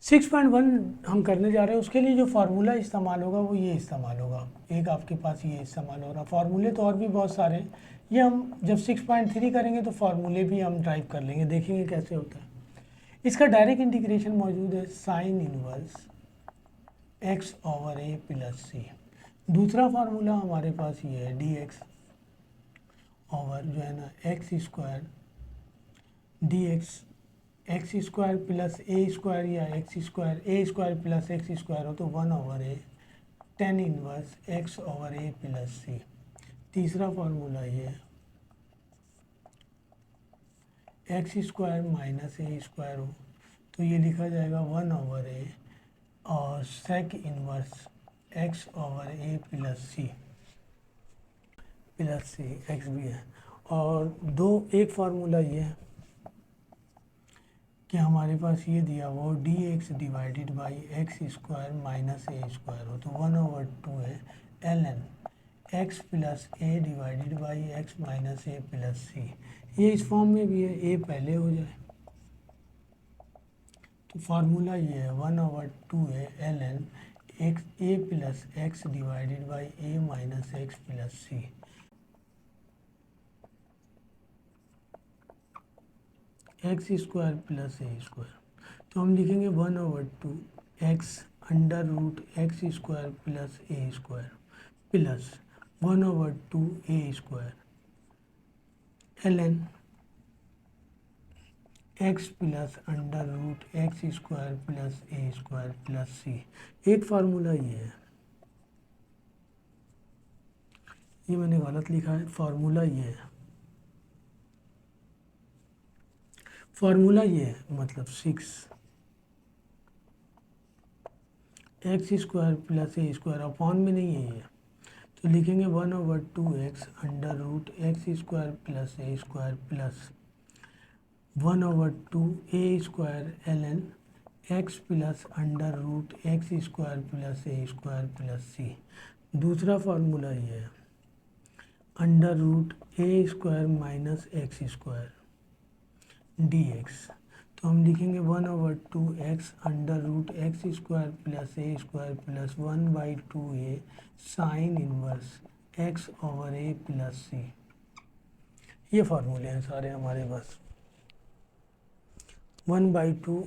6.1 हम करने जा रहे हैं, उसके लिए जो फार्मूला इस्तेमाल होगा वो ये इस्तेमाल होगा। एक आपके पास ये इस्तेमाल हो रहा, फार्मूले तो और भी बहुत सारे हैं, ये हम जब 6.3 करेंगे तो फार्मूले भी हम ड्राइव कर लेंगे, देखेंगे कैसे होता है। इसका डायरेक्ट इंटीग्रेशन मौजूद है, sign inverse x over a plus c. दूसरा फार्मूला हमारे पास ये है, डी एक्स ओवर जो है ना x square d x square plus a square, या x square a square plus x square हो तो 1 over a tan inverse x over a plus c. तीसरा फार्मूला ये है, x square minus a square हो तो ये लिखा जाएगा 1 ओवर ए और sec inverse x over a plus c x भी है। और एक फार्मूला ये है कि हमारे पास ये दिया वो d x divided by x square minus a square हो तो 1/2 है l n x plus a divided by x minus a plus c. ये इस फॉर्म में भी है, ए पहले हो जाए तो फार्मूला ये है 1/2 है l n x a plus x divided by a minus x plus c. X square plus a square तो हम लिखेंगे 1/2 x under root x square plus a square plus 1/2 a square l n x plus under root x square plus a square plus c. एक formula ये है, ये मैंने गलत लिखा है, फार्मूला ये है, फार्मूला ये है मतलब 6 x square plus a square upon में नहीं है ये, तो लिखेंगे 1/2 x under root x square plus a square plus 1/2 a square l n x plus under root x square plus a square plus c. दूसरा फार्मूला ये है, under root a square minus x square d x तो हम लिखेंगे 1/2 x under root x square plus a square plus 1/2 A sign inverse x over a plus c. ये फार्मूले हैं सारे हमारे पास। 1/2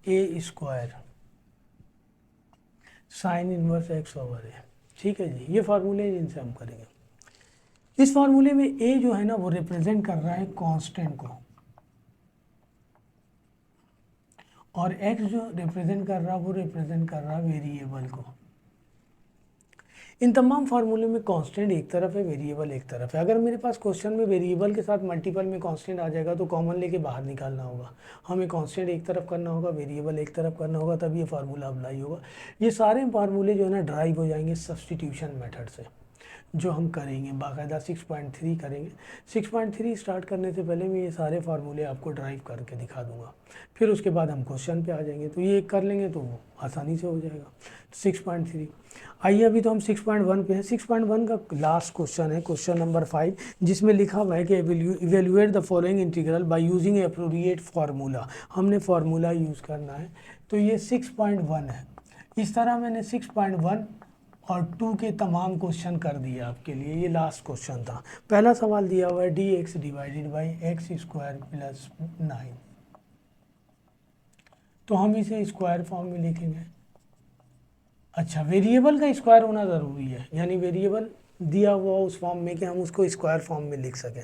a square sine inverse x over a, ठीक है जी, ये फार्मूले हैं जिनसे हम करेंगे। इस फार्मूले में ए जो है ना वो रिप्रेजेंट कर रहा है कांस्टेंट को, और x जो रिप्रेजेंट कर रहा है वो रिप्रेजेंट कर रहा है वेरिएबल को। इन तमाम फार्मूले में कांस्टेंट एक तरफ है, वेरिएबल एक तरफ है। अगर मेरे पास क्वेश्चन में वेरिएबल के साथ मल्टीपल में कांस्टेंट आ जाएगा तो कॉमन लेके बाहर निकालना होगा, हमें कांस्टेंट एक तरफ करना होगा, वेरिएबल एक तरफ करना होगा, तब ये फार्मूला अप्लाई होगा। ये सारे फार्मूले जो है ना ड्राइव हो जाएंगे सब्स्टिट्यूशन मेथड से, जो हम करेंगे बाकायदा 6.3 करेंगे। 6.3 स्टार्ट करने से पहले मैं ये सारे फार्मूले आपको ड्राइव करके दिखा दूंगा, फिर उसके बाद हम क्वेश्चन पे आ जाएंगे, तो ये कर लेंगे तो वो आसानी से हो जाएगा। 6.3 आइए, अभी तो हम 6.1 पे हैं। 6.1 का लास्ट क्वेश्चन है, क्वेश्चन नंबर 5, जिसमें लिखा हुआ है कि evaluate the following integral by using appropriate formula. हमने फार्मूला यूज़ करना है, तो ये 6.1 है। इस तरह मैंने 6.1 और 2 के तमाम क्वेश्चन कर दिए आपके लिए। ये लास्ट क्वेश्चन था। पहला सवाल दिया हुआ है d x divided by x square plus 9, तो हम इसे स्क्वायर फॉर्म में लिखेंगे। अच्छा, वेरिएबल का स्क्वायर होना ज़रूरी है, यानी वेरिएबल दिया हुआ उस फॉर्म में कि हम उसको स्क्वायर फॉर्म में लिख सकें।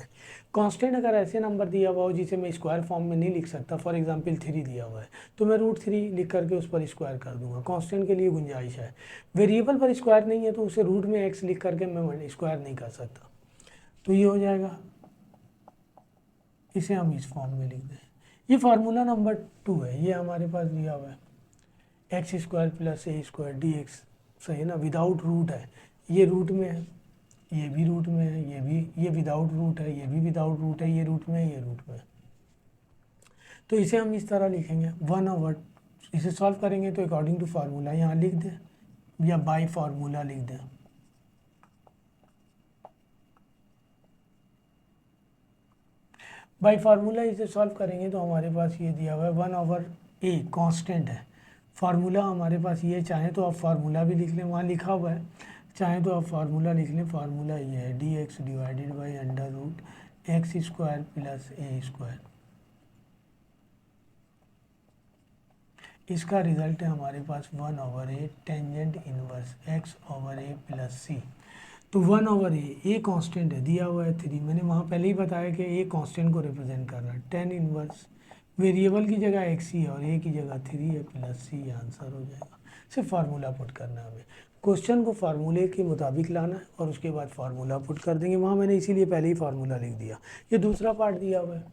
कांस्टेंट अगर ऐसे नंबर दिया हुआ हो जिसे मैं स्क्वायर फॉर्म में नहीं लिख सकता, फॉर एग्जांपल 3 दिया हुआ है तो मैं √3 लिख करके उस पर स्क्वायर कर दूंगा, कांस्टेंट के लिए गुंजाइश है। वेरिएबल पर स्क्वायर नहीं है तो उसे रूट में एक्स लिख करके मैं स्क्वायर नहीं कर सकता, तो ये हो जाएगा, इसे हम इस फॉर्म में लिख दें। ये फार्मूला नंबर 2 है, ये हमारे पास दिया हुआ है x square plus a square d x, सही है ना, विदाउट रूट है, ये रूट में है, ये भी रूट में है, ये विदाउट रूट है, ये भी विदाउट रूट है, ये रूट में है, ये रूट में है। तो इसे हम इस तरह लिखेंगे 1/, इसे सॉल्व करेंगे तो अकॉर्डिंग टू फार्मूला यहाँ लिख दें या बाय फार्मूला लिख दें। बाय फार्मूला इसे सॉल्व करेंगे तो हमारे पास ये दिया हुआ है 1/a कांस्टेंट है, फार्मूला हमारे पास ये, चाहें तो आप फार्मूला भी लिख लें, वहाँ लिखा हुआ है, चाहें तो आप फार्मूला लिख लें। फार्मूला ये है d x divided by under root x square plus a square. इसका रिजल्ट है हमारे पास 1/a tangent inverse x over a plus c. तो 1/a, ए कांस्टेंट है, दिया हुआ है 3। मैंने वहाँ पहले ही बताया कि ए कांस्टेंट को रिप्रेजेंट कर रहा है। टेन इनवर्स वेरिएबल की जगह x ही है और a की जगह 3 है प्लस सी, आंसर हो जाएगा। सिर्फ फार्मूला पुट करना है हमें, क्वेश्चन को फार्मूले के मुताबिक लाना है और उसके बाद फार्मूला पुट कर देंगे। वहाँ मैंने इसीलिए पहले ही फार्मूला लिख दिया। ये दूसरा पार्ट दिया हुआ है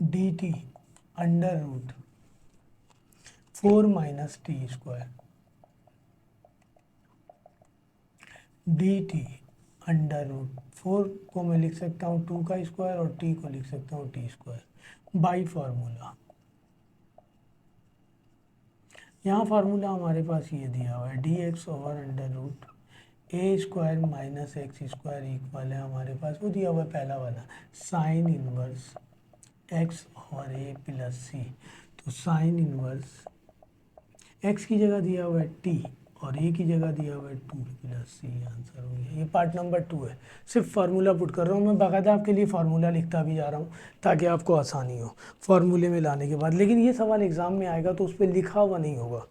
d t under root 4 minus t square, d t under root 4 को मैं लिख सकता हूँ 2 का स्क्वायर और टी को लिख सकता हूँ टी स्क्वायर बाई फार्मूला। यहाँ फार्मूला हमारे पास ये दिया हुआ है d x over under root a square minus x square equal है हमारे पास, वो दिया हुआ है पहला वाला, sine inverse x over a plus c. तो साइन इनवर्स एक्स की जगह दिया हुआ है टी और ए की जगह दिया हुआ है 2 प्लस सी, आंसर हो गया। ये पार्ट नंबर 2 है, सिर्फ फार्मूला पुट कर रहा हूँ मैं, बाकायदा आपके लिए फार्मूला लिखता भी जा रहा हूँ ताकि आपको आसानी हो फार्मूले में लाने के बाद। लेकिन ये सवाल एग्ज़ाम में आएगा तो उस पर लिखा हुआ नहीं होगा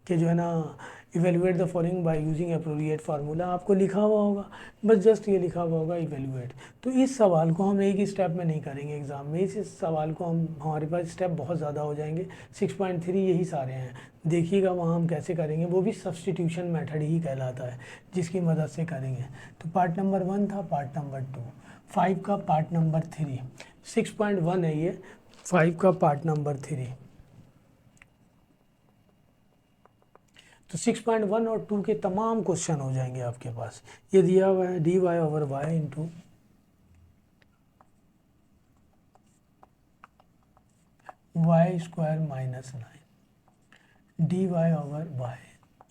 कि जो है ना evaluate the following by using appropriate formula, आपको लिखा हुआ होगा, बस जस्ट ये लिखा हुआ होगा इवेलुएट। तो इस सवाल को हम एक ही स्टेप में नहीं करेंगे एग्ज़ाम में, इस सवाल को हमारे पास स्टेप बहुत ज़्यादा हो जाएंगे। 6.3 यही सारे हैं, देखिएगा वहाँ हम कैसे करेंगे, वो भी सब्सटीट्यूशन मेथड ही कहलाता है जिसकी मदद से करेंगे। तो पार्ट नंबर 1 था, पार्ट नंबर 2, 5 का पार्ट नंबर 3, 6.1 है ये, 5 का पार्ट नंबर 3। तो 6.1 और 2 के तमाम क्वेश्चन हो जाएंगे आपके पास। ये दिया हुआ है d y over y into y square minus 9 d y over y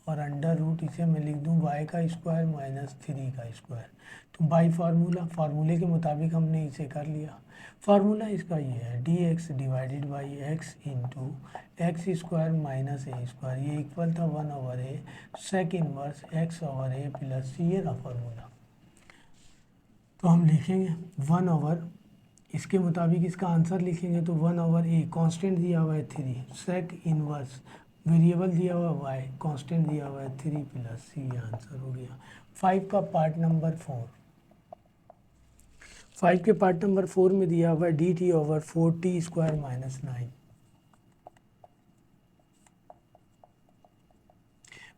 और अंडर रूट, इसे मैं लिख दूँ वाई का स्क्वायर माइनस 3 का स्क्वायर। तो बाई फार्मूला, फार्मूले के मुताबिक हमने इसे कर लिया। फार्मूला इसका ये है d x divided by x into x square minus a square, ये इक्वल था 1/a sec inverse x over a plus c, ये रहा फार्मूला। तो हम लिखेंगे 1/, इसके मुताबिक इसका आंसर लिखेंगे तो 1/a, कांस्टेंट दिया हुआ है 3, सेक इनवर्स वेरिएबल दिया हुआ वाई, कांस्टेंट दिया हुआ है 3 प्लस सी, आंसर हो गया। 5 का पार्ट नंबर 4, 5 के पार्ट नंबर 4 में दिया हुआ है d T over 4t square minus 9।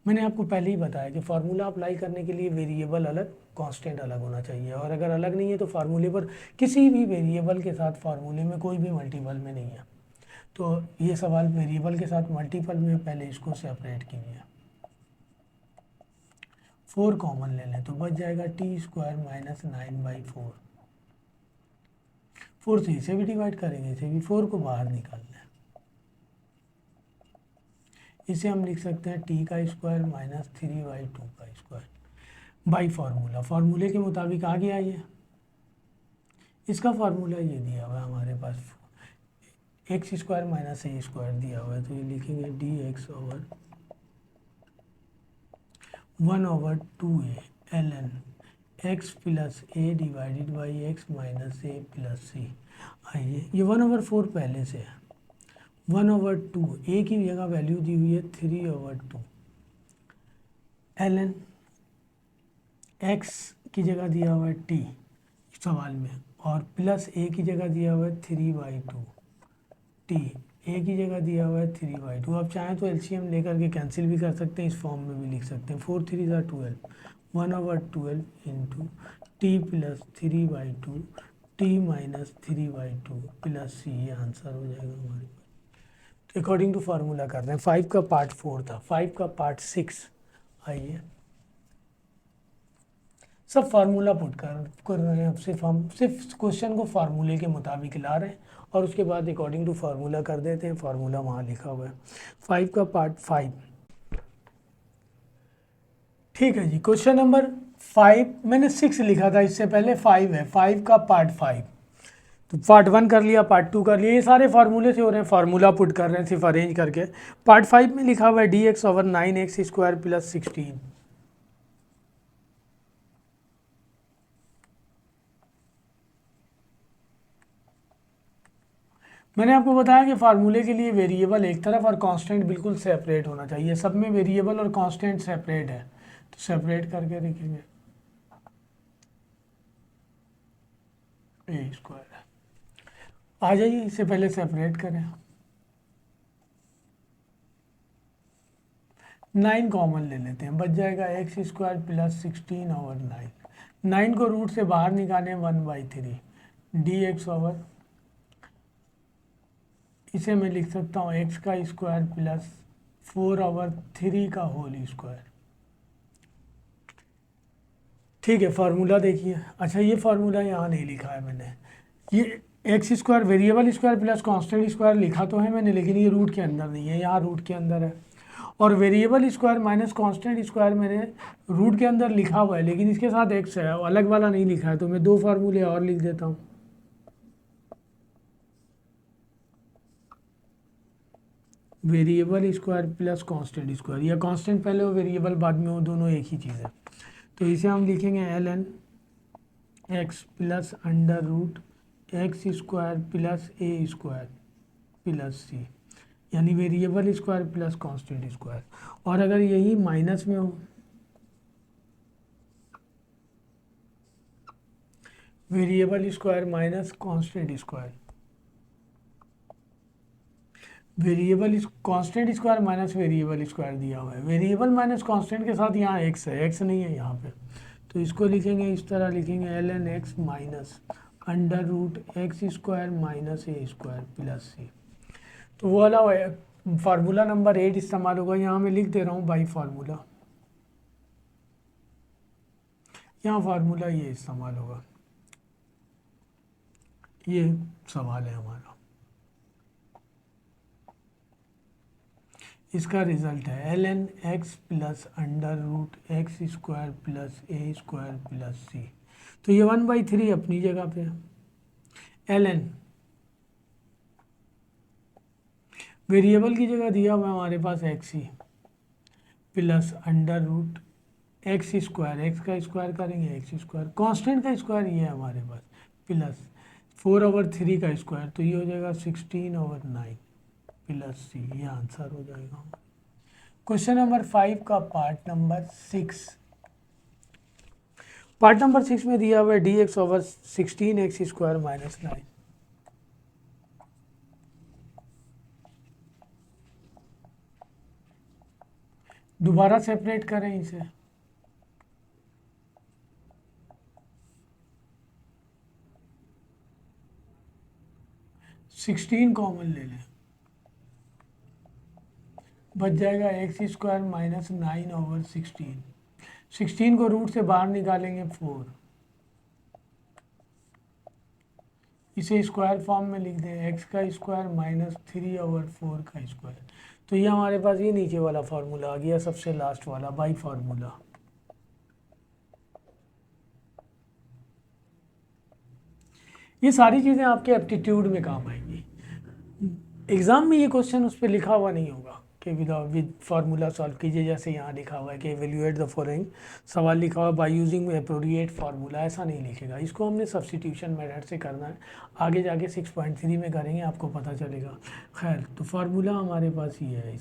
मैंने आपको पहले ही बताया कि फार्मूला अप्लाई करने के लिए वेरिएबल अलग, कांस्टेंट अलग होना चाहिए, और अगर अलग नहीं है तो फार्मूले पर किसी भी वेरिएबल के साथ फार्मूले में कोई भी मल्टीपल में नहीं है। तो ये सवाल वेरिएबल के साथ मल्टीपल में, पहले इसको सेपरेट कीजिए। 4 कॉमन ले लें तो बच जाएगा टी स्क्वायर माइनस 9/4। 4 से इसे भी डिवाइड करेंगे, इसे भी 4 को बाहर निकालना है। इसे हम लिख सकते हैं टी का स्क्वायर माइनस 3/2 का स्क्वायर बाई फार्मूला। फार्मूले के मुताबिक आ गया ये, इसका फार्मूला ये दिया हुआ है हमारे पास, x square minus a square दिया हुआ है, तो ये लिखेंगे d x over 1/2a ln x plus a divided by x minus a plus c. आइए, ये 1/4 पहले से है, 1/2 ए की जगह वैल्यू दी हुई है 3/2 ln एक्स की जगह दिया हुआ है टी सवाल में, और प्लस ए की जगह दिया हुआ है 3/2 टी, ए की जगह दिया हुआ है 3/2। आप चाहें तो एलसीएम लेकर के कैंसिल भी कर सकते हैं, इस फॉर्म में भी लिख सकते हैं। 4 3 12, 1/12 into t plus 3/2 t minus 3/2 plus c, ये आंसर हो जाएगा हमारे पास। तो अकॉर्डिंग टू फार्मूला कर रहे हैं। 5 का पार्ट 4 था, 5 का पार्ट 6। आइए सब फार्मूला पुट कर रहे हैं, अब हम सिर्फ क्वेश्चन को फार्मूले के मुताबिक ला रहे हैं और उसके बाद अकॉर्डिंग टू फार्मूला कर देते हैं। फार्मूला वहाँ लिखा हुआ है। 5 का पार्ट 5, ठीक है जी। क्वेश्चन नंबर 5, मैंने 6 लिखा था इससे पहले, 5 है। 5 का पार्ट 5, तो पार्ट 1 कर लिया, पार्ट 2 कर लिया, ये सारे फार्मूले से हो रहे हैं, फार्मूला पुट कर रहे हैं सिर्फ अरेंज करके। पार्ट 5 में लिखा हुआ है dx/9x² + 16। मैंने आपको बताया कि फार्मूले के लिए वेरिएबल एक तरफ और कांस्टेंट बिल्कुल सेपरेट होना चाहिए। सब में वेरिएबल और कांस्टेंट सेपरेट है, तो सेपरेट करके लिखेंगे a²। आ जाइए, इससे पहले सेपरेट करें। 9 कॉमन ले लेते हैं, बच जाएगा x² + 16/9। 9 को रूट से बाहर निकालें 1/3 dx/, इसे मैं लिख सकता हूँ x² + 4/3 का होल स्क्वायर। ठीक है, फार्मूला देखिए। अच्छा, ये फार्मूला यहाँ नहीं लिखा है मैंने, ये x² variable square plus constant square लिखा तो है मैंने, लेकिन ये रूट के अंदर नहीं है, यहाँ रूट के अंदर है। और variable square minus constant square मैंने रूट के अंदर लिखा हुआ है, लेकिन इसके साथ x है, अलग वाला नहीं लिखा है, तो मैं 2 फार्मूले और लिख देता हूँ। Variable square plus constant square, या कांस्टेंट पहले हो वेरिएबल बाद में हो, दोनों एक ही चीज़ है। तो इसे हम लिखेंगे ln x plus √x² plus a² plus c, यानी variable square plus constant square. और अगर यही माइनस में हो, variable square minus constant square, variable constant square minus variable square दिया हुआ है, वेरिएबल माइनस कांस्टेंट के साथ यहाँ x है, x नहीं है यहाँ पे, तो इसको लिखेंगे इस तरह, लिखेंगे ln x minus √x² minus a² plus c। तो वो वाला फार्मूला नंबर 8 इस्तेमाल होगा, यहाँ मैं लिख दे रहा हूँ बाई फार्मूला, यहाँ फार्मूला ये इस्तेमाल होगा। ये सवाल है हमारा, इसका रिजल्ट है ln x plus √x² plus a² plus c। तो ये 1/3 अपनी जगह पे है। ln वेरिएबल की जगह दिया हुआ है हमारे पास x ही, प्लस √x², x का स्क्वायर करेंगे x², कांस्टेंट का स्क्वायर ये है हमारे पास, प्लस 4/3 का स्क्वायर, तो ये हो जाएगा 16/9 प्लस c। ये आंसर हो जाएगा क्वेश्चन नंबर 5 का पार्ट नंबर 6। पार्ट नंबर 6 में दिया हुआ है dx/16x² माइनस 9। दोबारा सेपरेट करें इसे, सिक्सटीन कॉमन ले लें, बच जाएगा x² माइनस 9/16। 16 को रूट से बाहर निकालेंगे 4, इसे स्क्वायर फॉर्म में लिख दें x² माइनस 3/4 का स्क्वायर। तो ये हमारे पास ये नीचे वाला फार्मूला आ गया, सबसे लास्ट वाला बाई फार्मूला। ये सारी चीज़ें आपके एप्टीट्यूड में काम आएंगी। एग्ज़ाम में ये क्वेश्चन उस पर लिखा हुआ नहीं होगा कि विद फार्मूला सॉल्व कीजिए, जैसे यहाँ लिखा हुआ है कि एवेल्यूएट द फॉलोइंग, सवाल लिखा हुआ है बाय यूजिंग अप्रोप्रिएट फार्मूला, ऐसा नहीं लिखेगा। इसको हमने सब्स्टिट्यूशन मेथड से करना है, आगे जाके 6.3 में करेंगे, आपको पता चलेगा। खैर, तो फार्मूला हमारे पास ये है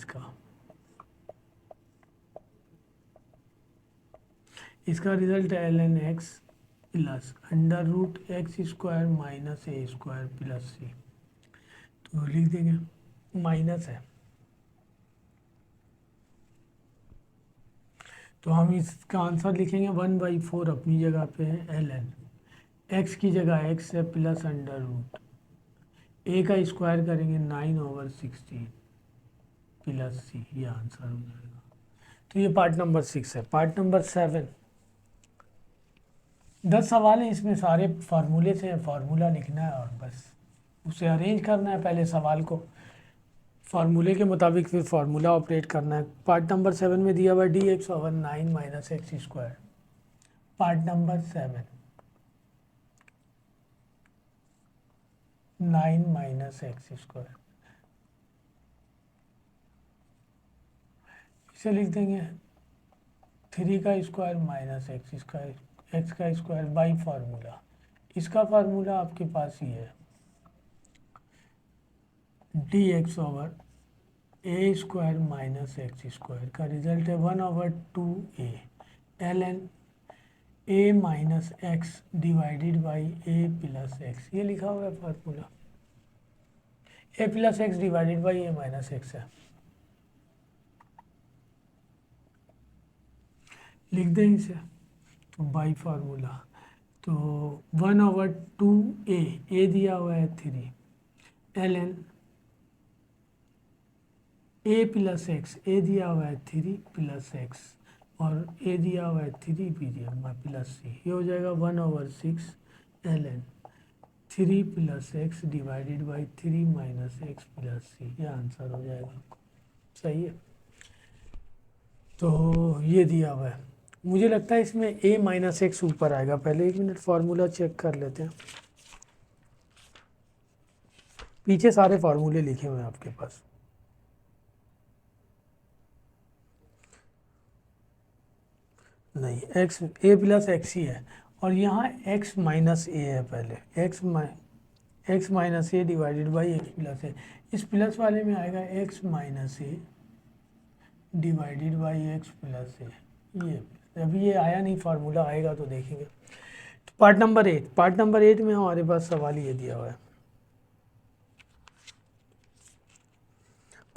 इसका रिजल्ट है ln x plus √x² minus a² plus c। तो लिख देंगे, माइनस है तो हम इसका आंसर लिखेंगे 1/4 अपनी जगह पे है, ln x की जगह x है प्लस √a का स्क्वायर करेंगे 9/16 प्लस c, ये आंसर हो जाएगा। तो ये पार्ट नंबर 6 है। पार्ट नंबर 7, 10 सवाल है, इसमें सारे फार्मूले से फार्मूला लिखना है और बस उसे अरेंज करना है, पहले सवाल को फार्मूले के मुताबिक फिर फार्मूला ऑपरेट करना है। पार्ट नंबर 7 में दिया हुआ dx/9 minus x²। Part number 7, 9 minus x square, इसे लिख देंगे 3 का square minus x square, x का स्क्वायर बाई फार्मूला। इसका फार्मूला आपके पास ही है, d x over a square minus x square का रिजल्ट है 1/2 l n a minus x divided by a plus x, ये लिखा हुआ है formula. A plus x divided by a minus x है, लिख दें इसे, तो बाई फार्मूला, तो 1/2 ए दिया हुआ है 3 l n a plus x, a दिया हुआ है 3 प्लस एक्स और ए दिया हुआ है 3 भी दिया हुआ है प्लस सी, ये हो जाएगा 1/6 l n 3 plus x divided by 3 minus x plus c, ये आंसर हो जाएगा। सही है, तो ये दिया हुआ है। मुझे लगता है इसमें ए माइनस एक्स ऊपर आएगा, पहले 1 मिनट फार्मूला चेक कर लेते हैं। पीछे सारे फार्मूले लिखे हुए हैं आपके पास। नहीं, एक्स ए प्लस एक्स ही है और यहाँ एक्स माइनस ए है, पहले x minus a divided by x plus a, इस प्लस वाले में आएगा x minus a divided by x plus a, ये अभी ये आया नहीं, फार्मूला आएगा तो देखेंगे। तो पार्ट नंबर 8 में हमारे पास सवाल ये दिया हुआ है।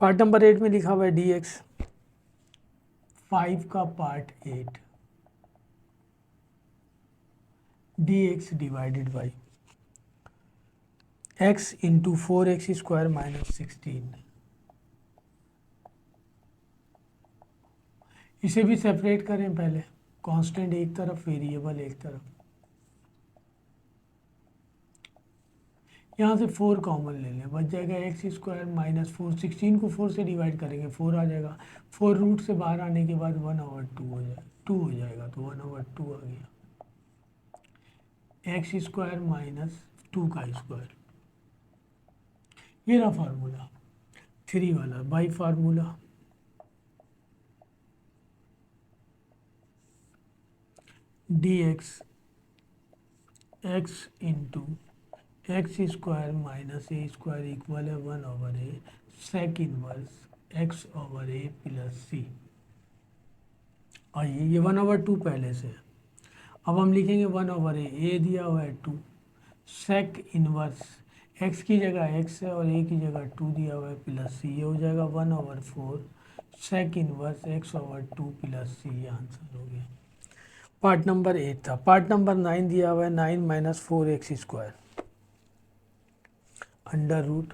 पार्ट नंबर 8 में लिखा हुआ है डी एक्स 5 का part 8 D x divided by x into 4x square minus 16, इसे भी सेपरेट करें पहले, कांस्टेंट एक तरफ वेरिएबल एक तरफ, यहाँ से 4 कॉमन ले लें, बच जाएगा एक्स स्क्वायर माइनस 4, 16 को 4 से डिवाइड करेंगे 4 आ जाएगा, 4 रूट से बाहर आने के बाद 1/2 हो जाएगा, 2 हो जाएगा, तो 1/2 आ गया, एक्स स्क्वायर माइनस 2 का स्क्वायर, ये रहा फार्मूला 3 वाला by formula d x x into x square minus a square equal है 1/a sec inverse x over a plus c, और ये 1/2 पहले से है। अब हम लिखेंगे 1/a, ए दिया हुआ है 2 सेक इनवर्स एक्स की जगह एक्स है और ए की जगह 2 दिया हुआ है प्लस सी, ये हो जाएगा 1/4 sec inverse x over 2 plus c, ये आंसर हो गया। पार्ट नंबर 8 था। पार्ट नंबर 9 दिया हुआ है 9 minus 4x square under root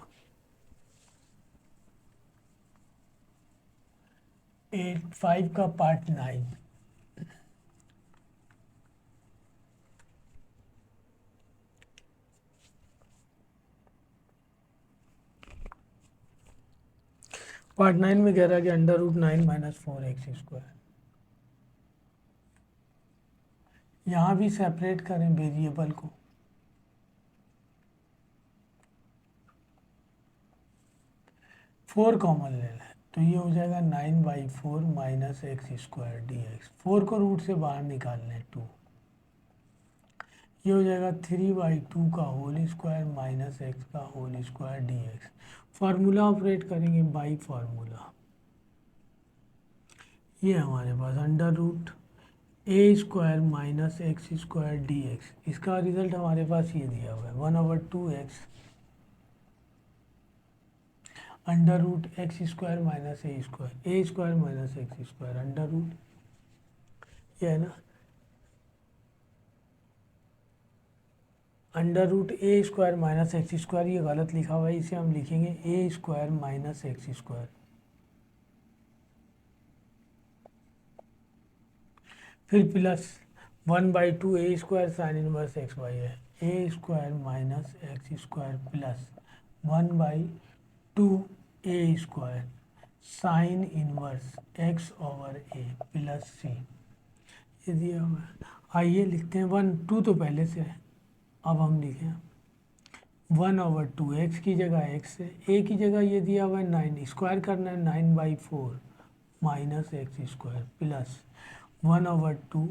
5 का पार्ट 9 पार्ट 9 में कह रहा है कि under root 9 minus 4x square, यहाँ भी सेपरेट करें वेरिएबल को, फोर कॉमन ले लें, तो ये हो जाएगा 9/4 minus x square d x, 4 को रूट से बाहर निकाल लें 2, ये हो जाएगा 3/2 का होल स्क्वायर माइनस एक्स का whole square d x. Formula operate करेंगे बाई फार्मूला, ये हमारे पास under root a square minus x square d x, इसका रिजल्ट हमारे पास ये दिया हुआ है 1/2x under root x square minus a square minus x square under root, ये है ना, under root a square minus x square, ये गलत लिखा हुआ है, इसे हम लिखेंगे ए स्क्वायर माइनस एक्स स्क्वायर, फिर plus 1/2 a square sine inverse x y है, a square minus x square plus 1/2 a square sine inverse x over a plus c, ये दिया हुआ है। आइए लिखते हैं 1/2 तो पहले से है, अब हम लिखें 1/2 एक्स की जगह एक्स है, ए की जगह ये दिया हुआ है 9, स्क्वायर करना है 9/4 माइनस एक्स स्क्वायर प्लस 1/2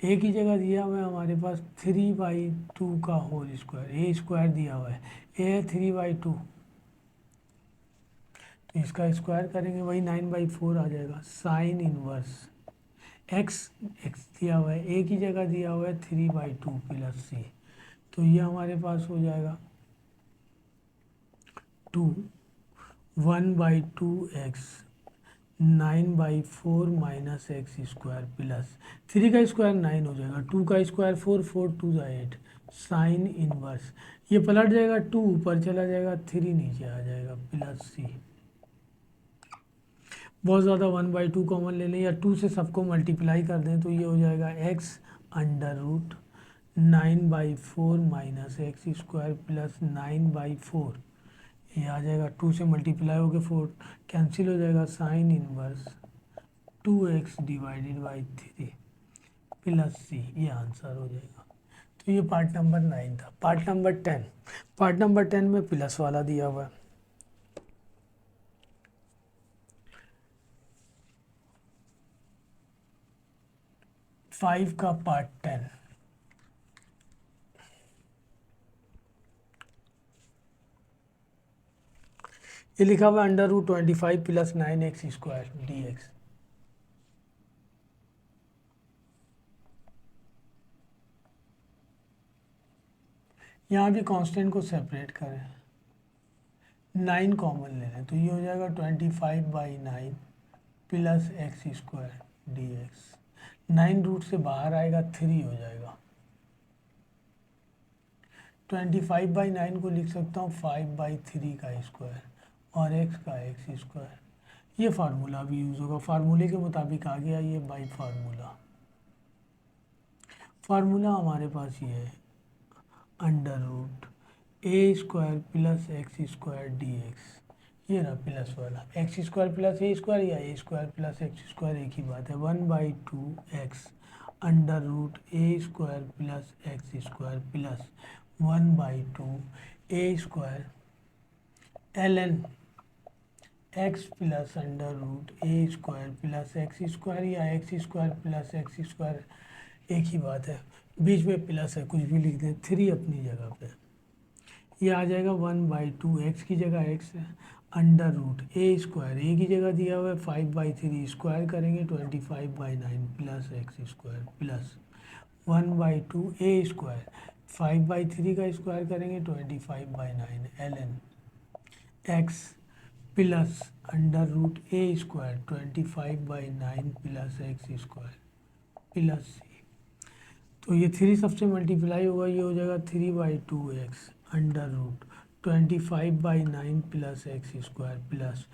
ए की जगह दिया हुआ है हमारे पास 3/2 का होल स्क्वायर, ए स्क्वायर दिया हुआ है, ए है 3/2, तो इसका स्क्वायर करेंगे वही 9/4 आ जाएगा। साइन इनवर्स एक्स एक्स दिया हुआ है, ए की जगह दिया हुआ है 3/2 प्लस सी, तो ये हमारे पास हो जाएगा 2 1/2 x 9/4 minus x square plus 3 का स्क्वायर 9 हो जाएगा, 2 का स्क्वायर 4, 4 2 8, साइन इनवर्स ये पलट जाएगा, 2 ऊपर चला जाएगा, 3 नीचे आ जाएगा प्लस सी। बहुत ज़्यादा 1/2 कॉमन ले लें या 2 से सबको मल्टीप्लाई कर दें तो ये हो जाएगा x under root 9/4 minus x square plus 9/4, ये आ जाएगा 2 से मल्टीप्लाई होकर 4 कैंसिल हो जाएगा, sine inverse 2x divided by 3 plus c, ये आंसर हो जाएगा। तो ये पार्ट नंबर 9 था। पार्ट नंबर 10 में प्लस वाला दिया हुआ है। 5 का पार्ट 10, ये लिखा हुआ है √25 प्लस 9x स्क्वायर dx। यहाँ भी कांस्टेंट को सेपरेट करें, 9 कॉमन ले लें तो ये हो जाएगा 25/9 plus x square dx। 9 root से बाहर आएगा 3 हो जाएगा। 25/9 को लिख सकता हूँ 5/3 का स्क्वायर और x का एक्स स्क्वायर। ये फार्मूला भी यूज़ होगा, फार्मूले के मुताबिक आ गया ये बाई फार्मूला हमारे पास ये है under root a square plus x square dx। ये रहा प्लस वाला, x square plus a square या a square plus x square एक ही बात है। 1/2 x under root a square plus x square plus 1/2 a square ln x plus under root a square plus x square या x square plus x square एक ही बात है, बीच में प्लस है कुछ भी लिख दें, 3 अपनी जगह पे। ये आ जाएगा 1/2 एक्स की जगह एक्स है under root a square, a की जगह दिया हुआ है 5/3, स्क्वायर करेंगे 25/9 plus x square plus 1/2 a square, 5/3 का स्क्वायर करेंगे 25/9 ln x plus under root a square 25/9 plus x square plus c. तो ये 3 सबसे मल्टीप्लाई होगा, ये हो जाएगा 3/2 x under root 25/9 plus x square plus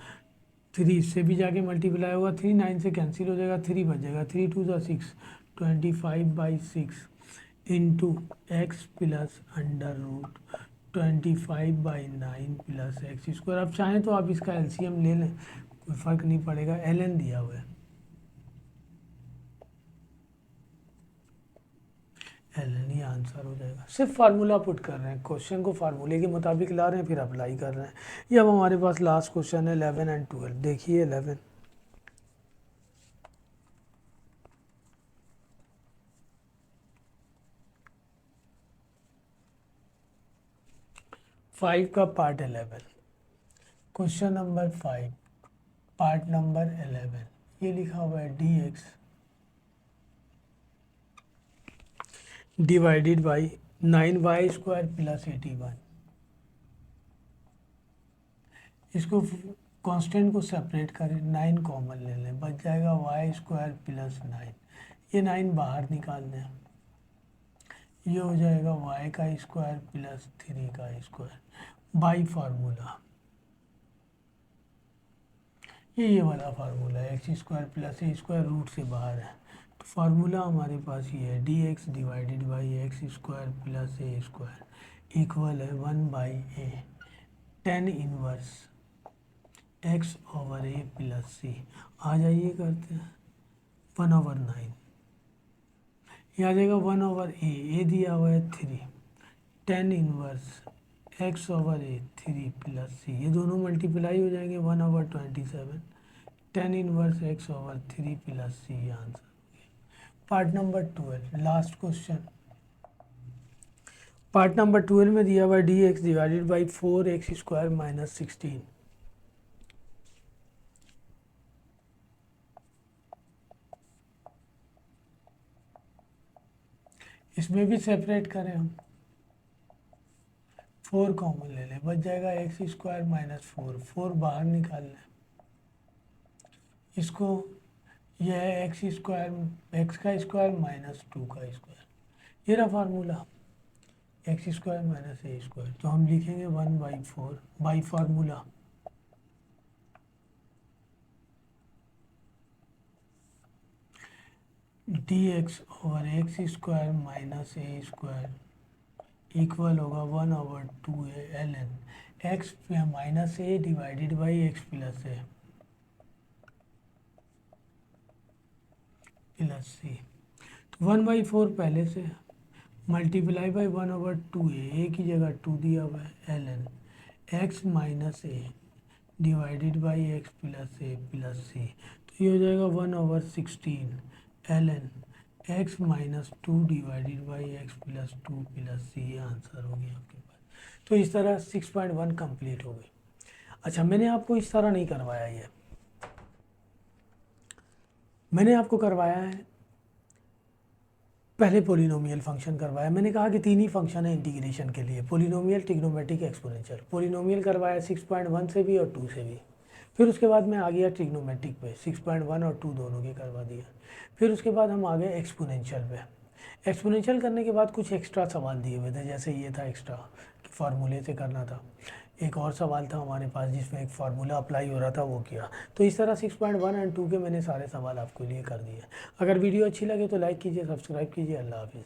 3 से भी जाके मल्टीप्लाई होगा, 3 9 से कैंसिल हो जाएगा, 3 बच जाएगा, 3 2 6 25/6 into x plus under root 25/9 plus x square. अब चाहें तो आप इसका एलसीएम ले लें, कोई फ़र्क नहीं पड़ेगा, ln दिया हुआ है, ln ही आंसर हो जाएगा। सिर्फ फार्मूला पुट कर रहे हैं, क्वेश्चन को फार्मूले के मुताबिक ला रहे हैं फिर अप्लाई कर रहे हैं। ये अब हमारे पास लास्ट क्वेश्चन है 11 एंड 12। देखिए 11, फाइव का part 11, question number 5 part number 11। ये लिखा हुआ है dx divided by 9y square plus 81। इसको कांस्टेंट को सेपरेट करें, 9 कॉमन ले लें, बच जाएगा y स्क्वायर प्लस 9, ये 9 बाहर निकाल दें, ये हो जाएगा y का स्क्वायर प्लस 3 का स्क्वायर बाई फार्मूला। ये वाला फार्मूला है, x square plus a square root से बाहर है, तो फार्मूला हमारे पास ये है dx divided by x square plus a square equal है 1/a tan inverse x over a plus c. आ जाइए करते हैं 1/9, ये आ जाएगा 1/a, ए दिया हुआ है 3, tan inverse x over a 3 plus c, ये दोनों मल्टीप्लाई हो जाएंगे 1/27, tan inverse x over 3 plus c, ये answer. Part number 12, last question. Part number 12 में दिया हुआ d x divided by 4x² minus 16। इसमें भी सेपरेट करें हम, 4 कॉमन ले लें, बच जाएगा x² माइनस 4, 4 बाहर निकाल लें इसको, यह है x का स्क्वायर माइनस 2 का स्क्वायर, ये रहा फार्मूला x² माइनस a²। तो हम लिखेंगे 1/4 by formula dx over x² minus a² equal होगा 1/2a ln x minus a divided by x plus a plus c. तो 1/4 पहले से मल्टीप्लाई बाई 1/2a, ए की जगह 2 दिया हुआ है ln x minus a divided by x plus a plus c. तो ये हो जाएगा 1/16 ln x minus 2 divided by x plus 2 plus c, ये आंसर हो गया आपके पास। तो इस तरह 6.1 कंप्लीट हो गई। अच्छा, मैंने आपको इस तरह नहीं करवाया, ये मैंने आपको करवाया है पहले पॉलिनोमियल फंक्शन करवाया। मैंने कहा कि 3 ही फंक्शन है इंटीग्रेशन के लिए, पॉलिनोमियल, ट्रिग्नोमेट्रिक, एक्सपोनेंशियल। पॉलिनोमियल करवाया 6.1 से भी और 2 से भी। फिर उसके बाद मैं आ गया ट्रिग्नोमेट्रिक पे, 6.1 और 2 दोनों के करवा दिया। फिर उसके बाद हम आ गए एक्सपोनेंशियल पे। एक्सपोनेंशियल करने के बाद कुछ एक्स्ट्रा सवाल दिए हुए थे, जैसे ये था एक्स्ट्रा कि फार्मूले से करना था। एक और सवाल था हमारे पास जिसमें एक फार्मूला अप्लाई हो रहा था, वो किया। तो इस तरह 6.1 और 2 के मैंने सारे सवाल आपके लिए कर दिए। अगर वीडियो अच्छी लगे तो लाइक कीजिए, सब्सक्राइब कीजिए। अल्लाह हाफिज़।